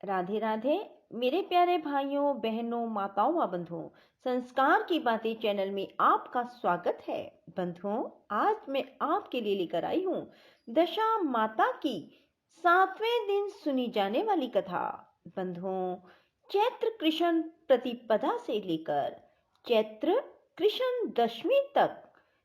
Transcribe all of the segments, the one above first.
राधे राधे मेरे प्यारे भाइयों बहनों माताओं व बंधुओं। संस्कार की बातें चैनल में आपका स्वागत है। बंधुओं, आज मैं आपके लिए लेकर आई हूँ दशा माता की 7वें दिन सुनी जाने वाली कथा। बंधुओं, चैत्र कृष्ण प्रतिपदा से लेकर चैत्र कृष्ण दशमी तक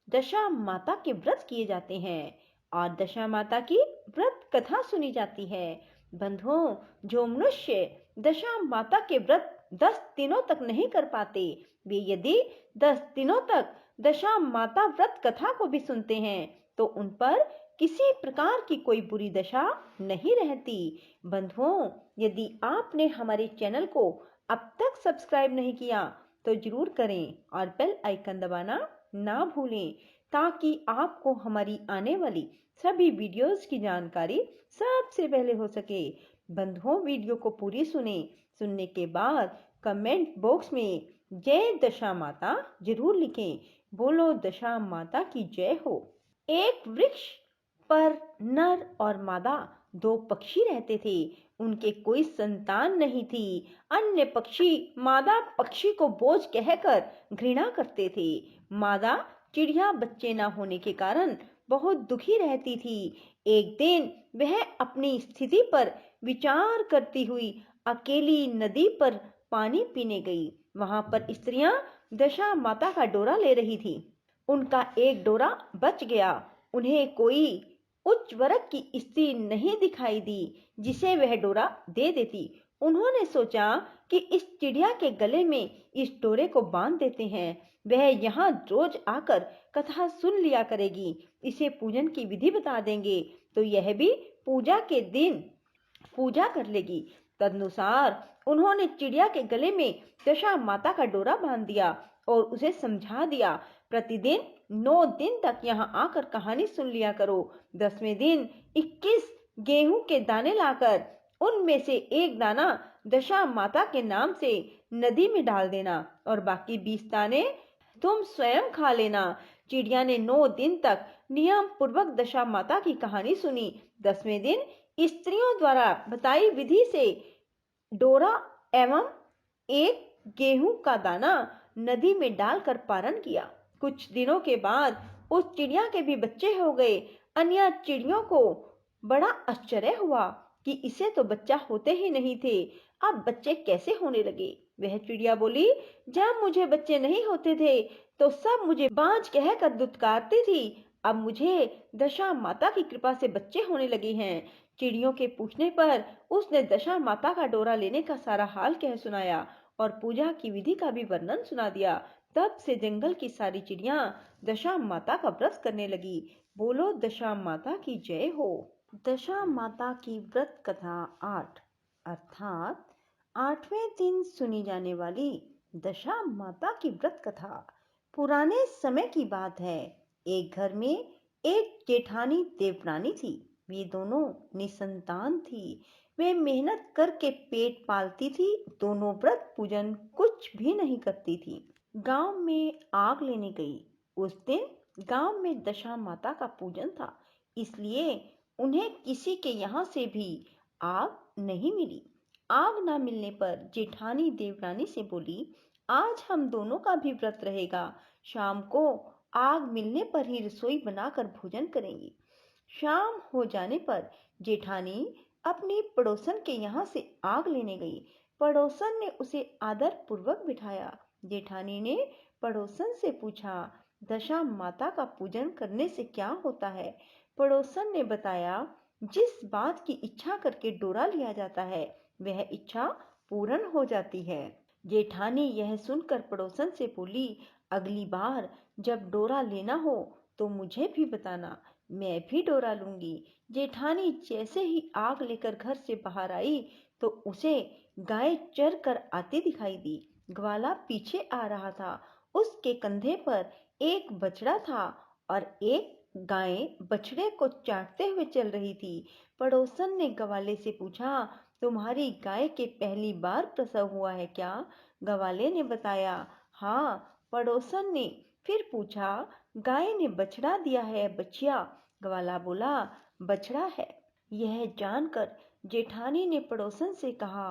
दशा माता के व्रत किए जाते हैं और दशा माता की व्रत कथा सुनी जाती है। बंधुओं, जो मनुष्य दशा माता के व्रत 10 दिनों तक नहीं कर पाते, वे यदि 10 दिनों तक दशा माता व्रत कथा को भी सुनते हैं तो उन पर किसी प्रकार की कोई बुरी दशा नहीं रहती। बंधुओं, यदि आपने हमारे चैनल को अब तक सब्सक्राइब नहीं किया तो जरूर करें और बेल आइकन दबाना ना भूलें, ताकि आपको हमारी आने वाली सभी वीडियोस की जानकारी सबसे पहले हो सके। बंधुओं, वीडियो को पूरी सुनने के बाद कमेंट बॉक्स में जय दशा माता जरूर लिखें। बोलो दशा माता की जय हो। एक वृक्ष पर नर और मादा 2 पक्षी रहते थे। उनके कोई संतान नहीं थी। अन्य पक्षी मादा पक्षी को बोझ कहकर घृणा करते थे। मादा चिड़िया बच्चे न होने के कारण बहुत दुखी रहती थी। एक दिन वह अपनी स्थिति पर विचार करती हुई अकेली नदी पर पानी पीने गई। वहां पर स्त्रियां दशा माता का डोरा ले रही थी। उनका एक डोरा बच गया। उन्हें कोई उच्च वर्ग की स्त्री नहीं दिखाई दी जिसे वह डोरा दे देती। उन्होंने सोचा कि इस चिड़िया के गले में इस डोरे को बांध देते हैं। वह यहाँ रोज आकर कथा सुन लिया करेगी। इसे पूजन की विधि बता देंगे तो यह भी पूजा के दिन पूजा कर लेगी। तदनुसार उन्होंने चिड़िया के गले में दशा माता का डोरा बांध दिया और उसे समझा दिया, प्रतिदिन 9 दिन तक यहाँ आकर कहानी सुन लिया करो। 10वें दिन 21 गेहूं के दाने लाकर उनमें से एक दाना दशा माता के नाम से नदी में डाल देना और बाकी 20 दाने तुम स्वयं खा लेना। चिड़िया ने 9 दिन तक नियम पूर्वक दशा माता की कहानी सुनी। 10वें दिन स्त्रियों द्वारा बताई विधि से डोरा एवं एक गेहूं का दाना नदी में डालकर पारण किया। कुछ दिनों के बाद उस चिड़िया के भी बच्चे हो गए। अन्य चिड़ियों को बड़ा आश्चर्य हुआ कि इसे तो बच्चा होते ही नहीं थे, अब बच्चे कैसे होने लगे। वह चिड़िया बोली, जब मुझे बच्चे नहीं होते थे तो सब मुझे बांझ कहकर दुत्कारती थी। अब मुझे दशा माता की कृपा से बच्चे होने लगे हैं। चिड़ियों के पूछने पर उसने दशा माता का डोरा लेने का सारा हाल कह सुनाया और पूजा की विधि का भी वर्णन सुना दिया। तब से जंगल की सारी चिड़ियां दशा माता का व्रत करने लगी। बोलो दशा माता की जय हो। दशा माता की व्रत कथा 8 अर्थात 8वें दिन सुनी जाने वाली दशा माता की व्रत कथा। पुराने समय की बात है। एक घर में एक जेठानी देवरानी थी। वे दोनों निसंतान थी। वे मेहनत करके पेट पालती थी। दोनों व्रत पूजन कुछ भी नहीं करती थी। गांव में आग लेने गई। उस दिन गांव में दशा माता का पूजन था, इसलिए उन्हें किसी के यहाँ से भी आग नहीं मिली। आग न मिलने पर जेठानी देवरानी से बोली, आज हम दोनों का भी व्रत रहेगा। शाम को आग मिलने पर ही रसोई बनाकर भोजन करेंगे। शाम हो जाने पर जेठानी अपनी पड़ोसन के यहाँ से आग लेने गई। पड़ोसन ने उसे आदर पूर्वक बिठाया। जेठानी ने पड़ोसन से पूछा, दशा माता का पूजन करने से क्या होता है। पड़ोसन ने बताया, जिस बात की इच्छा करके डोरा लिया जाता है वह इच्छा पूर्ण हो जाती है। जेठानी यह सुनकर पड़ोसन से बोली, अगली बार जब डोरा लेना हो तो मुझे भी बताना, मैं भी डोरा लूंगी। जेठानी जैसे ही आग लेकर घर से बाहर आई तो उसे गाय चर कर आती दिखाई दी। ग्वाला पीछे आ रहा था। उसके कंधे पर एक बछड़ा था और एक गाय बछड़े को चाटते हुए चल रही थी। पड़ोसन ने ग्वाले से पूछा, तुम्हारी गाय के पहली बार प्रसव हुआ है क्या। ग्वाले ने बताया, हाँ। पड़ोसन ने फिर पूछा, गाय ने बछड़ा दिया है बछिया। ग्वाला बोला, बछड़ा है। यह जानकर जेठानी ने पड़ोसन से कहा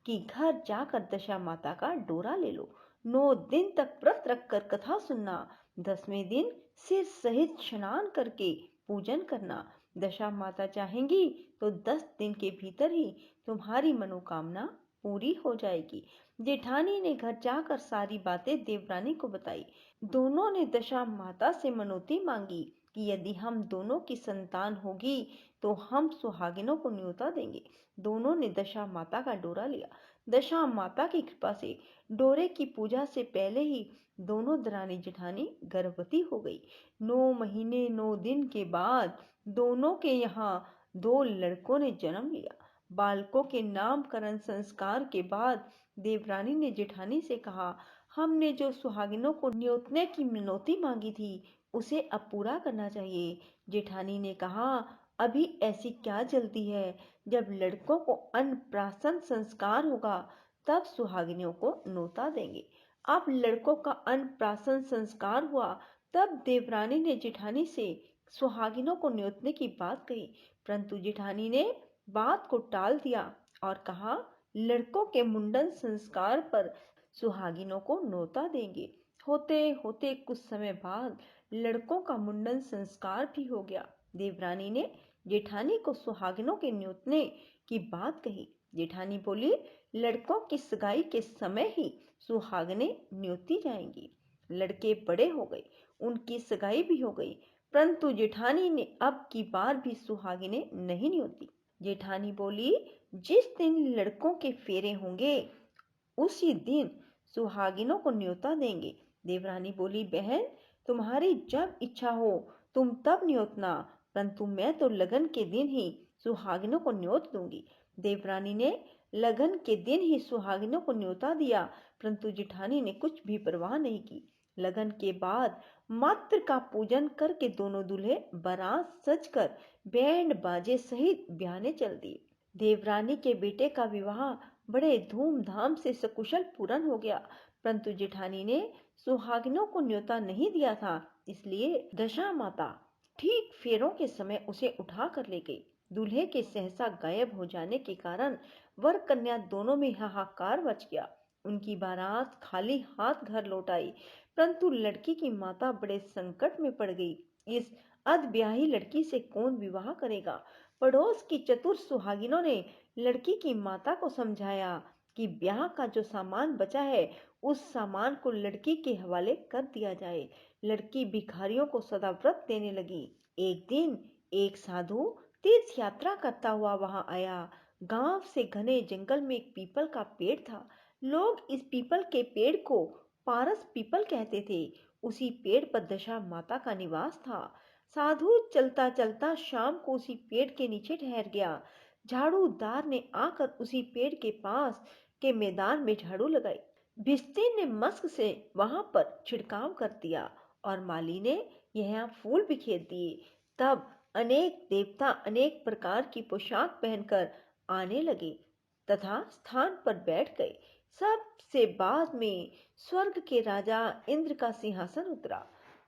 कि घर जाकर दशा माता का डोरा ले लो। 9 दिन तक व्रत रखकर कथा सुनना। 10वें दिन सिर सहित स्नान करके पूजन करना। दशा माता चाहेंगी तो 10 दिन के भीतर ही तुम्हारी मनोकामना पूरी हो जाएगी। जेठानी ने घर जाकर सारी बातें देवरानी को बताई। दोनों ने दशा माता से मनौती मांगी कि यदि हम दोनों की संतान होगी तो हम सुहागिनों को न्योता देंगे। दोनों ने दशा माता का डोरा लिया। दशा माता की कृपा से डोरे की पूजा से पहले ही दोनों दरानी जेठानी गर्भवती हो गई। 9 महीने 9 दिन के बाद दोनों के यहाँ 2 लड़कों ने जन्म लिया। बालकों के नामकरण संस्कार के बाद देवरानी ने जेठानी से कहा, हमने जो सुहागिनों को न्योतने की मिनौती मांगी थी उसे अब पूरा करना चाहिए। जेठानी ने कहा, अभी ऐसी क्या जल्दी है? जब लड़कों को अन्नप्राशन संस्कार होगा तब सुहागिनों को न्योता देंगे। अब लड़कों का अन्नप्राशन संस्कार हुआ तब देवरानी ने जेठानी से सुहागिनों को न्योतने की बात कही, परंतु जेठानी ने बात को टाल दिया और कहा, लड़कों के मुंडन संस्कार पर सुहागिनों को न्योता देंगे। होते होते कुछ समय बाद लड़कों का मुंडन संस्कार भी हो गया। देवरानी ने जेठानी को सुहागिनों के न्योतने की बात कही। जेठानी बोली, लड़कों की सगाई के समय ही सुहागनें न्योती जाएंगी। लड़के बड़े हो गए, उनकी सगाई भी हो गई, परंतु जेठानी ने अब की बार भी सुहागिनें नहीं न्योती। जेठानी बोली, जिस दिन लड़कों के फेरे होंगे उसी दिन सुहागिनों को न्योता देंगे। देवरानी बोली, बहन तुम्हारी जब इच्छा हो तुम तब न्योतना, परंतु मैं तो लगन के दिन ही सुहागिनों को न्योत दूंगी। देवरानी ने लगन के दिन ही सुहागिनों को न्योता दिया, परंतु जेठानी ने कुछ भी परवाह नहीं की। लगन के बाद मातृ का पूजन करके दोनों दूल्हे बारात सजकर बैंड बाजे सहित ब्याहने चल दिए। देवरानी के बेटे का विवाह बड़े धूमधाम से सकुशल पूर्ण हो गया, परंतु जेठानी ने सुहागिनों को न्योता नहीं दिया था, इसलिए दशा माता ठीक फेरों के समय उसे उठा कर ले गई। दूल्हे के सहसा गायब हो जाने के कारण वर कन्या दोनों में हाहाकार मच गया। उनकी बारात खाली हाथ घर लौट आई, परंतु लड़की की माता बड़े संकट में पड़ गई। इस अधब्याही लड़की से कौन विवाह करेगा? पड़ोस की चतुर सुहागिनों ने लड़की की माता को समझाया कि ब्याह का जो सामान बचा है उस सामान को लड़की के हवाले कर दिया जाए। लड़की भिखारियों को सदा व्रत देने लगी। एक दिन एक साधु तीर्थ यात्रा करता हुआ वहां आया। गांव से घने जंगल में एक पीपल का पेड़ था। लोग इस पीपल के पेड़ को पारस पीपल कहते थे। उसी पेड़ पर दशा माता का निवास था। साधु चलता चलता शाम को उसी पेड़ के नीचे ठहर गया। झाड़ूदार ने आकर उसी पेड़ के पास के मैदान में झाड़ू लगाई। भिस्ती ने मस्क से वहां पर छिड़काव कर दिया और माली ने यहाँ फूल बिखेर दिए। तब अनेक देवता अनेक प्रकार की पोशाक पहनकर आने लगे तथा स्थान पर बैठ गए। सबसे बाद में स्वर्ग के राजा इंद्र का सिंहासन उतरा।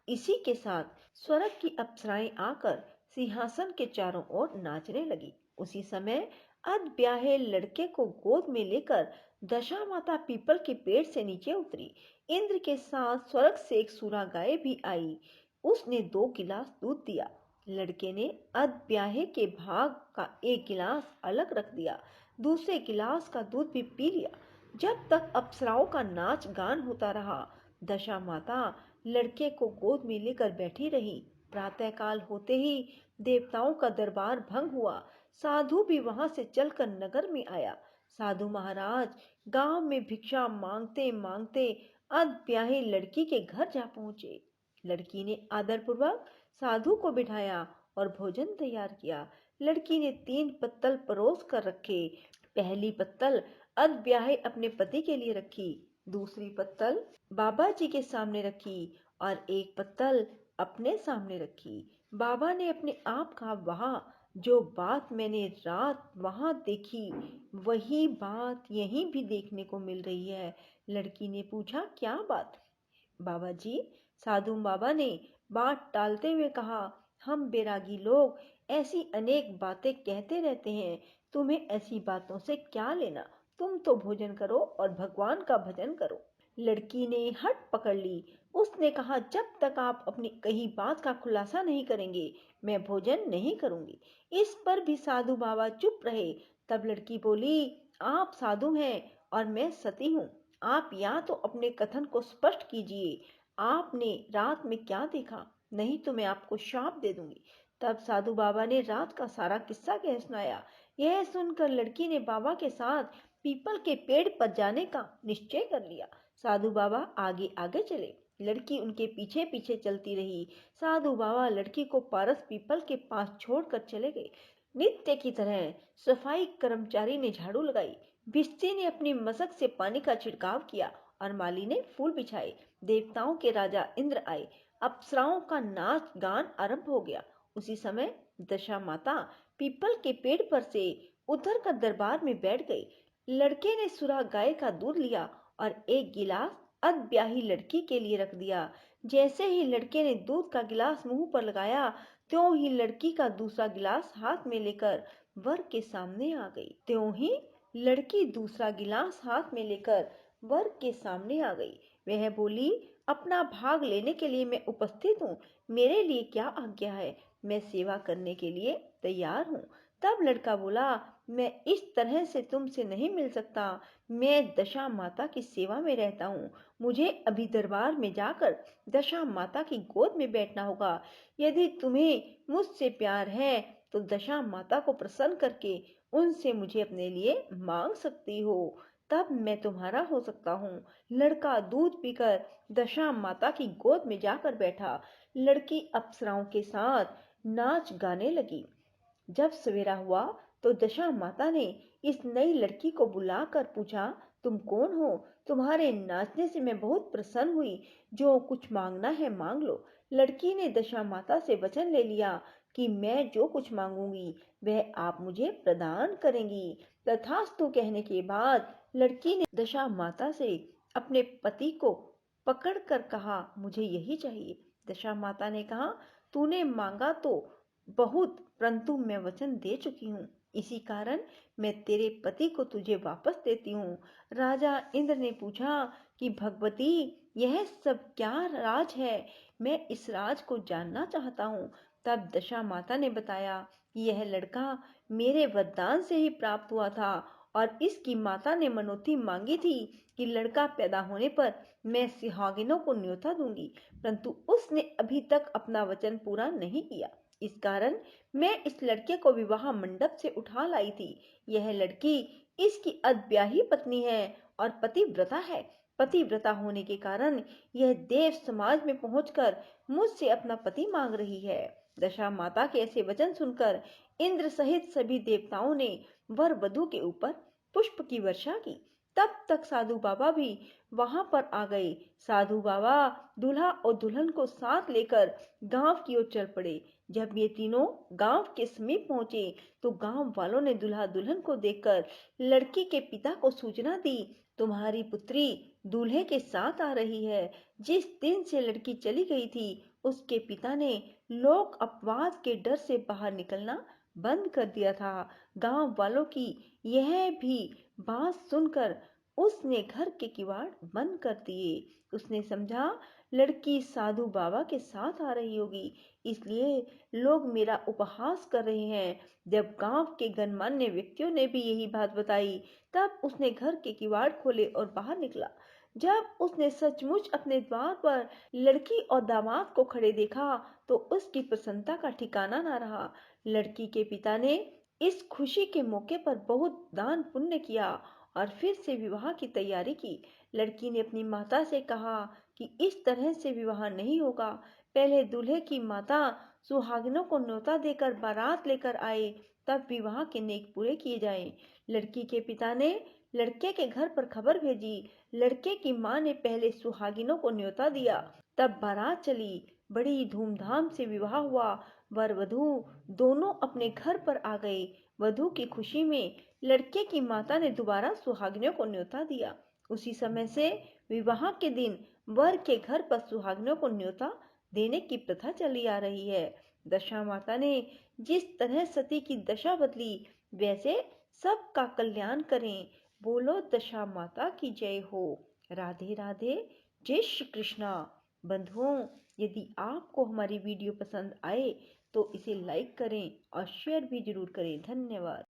इसी के साथ स्वर्ग की अप्सराएं आकर सिंहासन के चारों ओर नाचने लगी। उसी समय अधब्याहे लड़के को गोद में लेकर दशा माता पीपल के पेड़ से नीचे उतरी। इंद्र के साथ स्वर्ग से एक सूरा गाय भी आई। उसने 2 गिलास दूध दिया। लड़के ने अधब्याहे के भाग का एक गिलास अलग रख दिया, दूसरे गिलास का दूध भी पी लिया। जब तक अप्सराओं का नाच गान होता रहा, दशा माता लड़के को गोद में लेकर बैठी रही। प्रातःकाल होते ही देवताओं का दरबार भंग हुआ। साधु भी वहां से चलकर नगर में आया। साधु महाराज गांव में भिक्षा मांगते मांगते अधब्याही लड़की के घर जा पहुंचे। लड़की ने आदरपूर्वक साधु को बिठाया और भोजन तैयार किया। लड़की ने 3 पत्तल परोस कर रखे। पहली पत्तल अधब्याहे अपने पति के लिए रखी, दूसरी पत्तल बाबा जी के सामने रखी और एक पत्तल अपने सामने रखी। बाबा ने अपने आप कहा, वहां जो बात मैंने रात वहां देखी वही बात यहीं भी देखने को मिल रही है। लड़की ने पूछा, क्या बात? बाबा जी, साधु बाबा ने बात टालते हुए कहा, हम बैरागी लोग ऐसी अनेक बातें कहते रहते हैं, तुम्हें ऐसी बातों से क्या लेना? तुम तो भोजन करो और भगवान का भजन करो। लड़की ने हट पकड़ ली। उसने कहा, जब तक आप अपनी कही बात का खुलासा नहीं करेंगे, मैं भोजन नहीं करूंगी। इस पर भी साधु बाबा चुप रहे। तब लड़की बोली, आप साधु हैं और मैं सती हूँ। आप या तो अपने कथन को स्पष्ट कीजिए, आपने रात में क्या देखा, नहीं तो मैं आपको शाप दे दूंगी। तब साधु बाबा ने रात का सारा किस्सा कह सुनाया। यह सुनकर लड़की ने बाबा के साथ पीपल के पेड़ पर जाने का निश्चय कर लिया। साधु बाबा आगे आगे चले, लड़की उनके पीछे पीछे चलती रही। साधु बाबा लड़की को पारस पीपल के पास छोड़कर चले गए। नित्य की तरह सफाई कर्मचारी ने झाड़ू लगाई, भिश्ती ने अपनी मशक से पानी का छिड़काव किया और माली ने फूल बिछाए। देवताओं के राजा इंद्र आए। अप्सराओं का नाच गान आरंभ हो गया। उसी समय दशा माता पीपल के पेड़ पर से उतर कर दरबार में बैठ गई। लड़के ने सुरा गाय का दूध लिया और एक गिलास अधब्याही लड़की के लिए रख दिया। जैसे ही लड़के ने दूध का गिलास मुंह पर लगाया, त्यों ही लड़की का दूसरा गिलास हाथ में लेकर वर के सामने आ गई। त्यों ही लड़की दूसरा गिलास हाथ में लेकर वर के सामने आ गई। वह बोली, अपना भाग लेने के लिए मैं उपस्थित हूँ। मेरे लिए क्या आज्ञा है? मैं सेवा करने के लिए तैयार हूँ। तब लड़का बोला, मैं इस तरह से तुमसे नहीं मिल सकता। मैं दशा माता की सेवा में रहता हूँ। मुझे अभी दरबार में जाकर दशा माता की गोद में बैठना होगा। यदि तुम्हें मुझसे प्यार है तो दशा माता को प्रसन्न करके उनसे मुझे अपने लिए मांग सकती हो, तब मैं तुम्हारा हो सकता हूँ। लड़का दूध पीकर दशा माता की गोद में जाकर बैठा। लड़की अप्सराओं के साथ नाच गाने लगी। जब सवेरा हुआ तो दशा माता ने इस नई लड़की को बुलाकर पूछा, तुम कौन हो? तुम्हारे नाचने से मैं बहुत प्रसन्न हुई। जो कुछ मांगना है मांग लो। लड़की ने दशा माता से वचन ले लिया कि मैं जो कुछ मांगूंगी वह आप मुझे प्रदान करेंगी। तथास्तु कहने के बाद लड़की ने दशा माता से अपने पति को पकड़कर कहा, मुझे यही चाहिए। दशा माता ने कहा, तूने मांगा तो बहुत, परंतु मैं वचन दे चुकी हूँ, इसी कारण मैं तेरे पति को तुझे वापस देती हूँ। राजा इंद्र ने पूछा कि भगवती, यह सब क्या राज है? मैं इस राज को जानना चाहता हूँ। तब दशा माता ने बताया कि यह लड़का मेरे वरदान से ही प्राप्त हुआ था और इसकी माता ने मनौती मांगी थी कि लड़का पैदा होने पर मैं सुहागिनों को न्योता दूंगी, परंतु उसने अभी तक अपना वचन पूरा नहीं किया। इस कारण मैं इस लड़के को विवाह मंडप से उठा लाई थी। यह लड़की इसकी अधब्याही पत्नी है और पतिव्रता है। पतिव्रता होने के कारण यह देव समाज में पहुंचकर मुझसे अपना पति मांग रही है। दशा माता के ऐसे वचन सुनकर इंद्र सहित सभी देवताओं ने वर वधू के ऊपर पुष्प की वर्षा की। तब तक साधु बाबा भी वहां पर आ गए। साधु बाबा दूल्हा और दुल्हन को साथ लेकर गांव की ओर चल पड़े। जब ये तीनों गांव के समीप पहुंचे तो गांव वालों ने दूल्हा दुल्हन को देखकर लड़की के पिता को सूचना दी, तुम्हारी पुत्री दूल्हे के साथ आ रही है। जिस दिन से लड़की चली गई थी उसके पिता ने लोक अपवाद के डर से बाहर निकलना बंद कर दिया था। गांव वालों की यह भी बात सुनकर उसने घर के किवाड़ बंद कर दिए। उसने समझा लड़की साधु बाबा के साथ आ रही होगी, इसलिए लोग मेरा उपहास कर रहे हैं। जब गांव के गणमान्य व्यक्तियों ने भी यही बात बताई, तब उसने घर के किवाड़ खोले और बाहर निकला। जब उसने सचमुच अपने द्वार पर लड़की और दामाद को खड़े देखा तो उसकी प्रसन्नता का ठिकाना न रहा। लड़की के पिता ने इस खुशी के मौके पर बहुत दान पुण्य किया और फिर से विवाह की तैयारी की। लड़की ने अपनी माता से कहा कि इस तरह से विवाह नहीं होगा। पहले दूल्हे की माता सुहागिनों को न्योता देकर बारात लेकर आए, तब विवाह के नेक पूरे किए जाएं। लड़की के पिता ने लड़के के घर पर खबर भेजी। लड़के की मां ने पहले सुहागिनों को न्योता दिया, तब बारात चली। बड़ी धूमधाम से विवाह हुआ। वर वधू दोनों अपने घर पर आ गए। वधू की खुशी में लड़के की माता ने दोबारा सुहागिनों को न्योता दिया। उसी समय से विवाह के दिन वर के घर पर सुहागिनों को न्योता देने की प्रथा चली आ रही है। दशा माता ने जिस तरह सती की दशा बदली, वैसे सबका कल्याण करें। बोलो दशा माता की जय हो। राधे राधे। जय श्री कृष्णा। बंधुओं, यदि आपको हमारी वीडियो पसंद आए तो इसे लाइक करें और शेयर भी जरूर करें। धन्यवाद।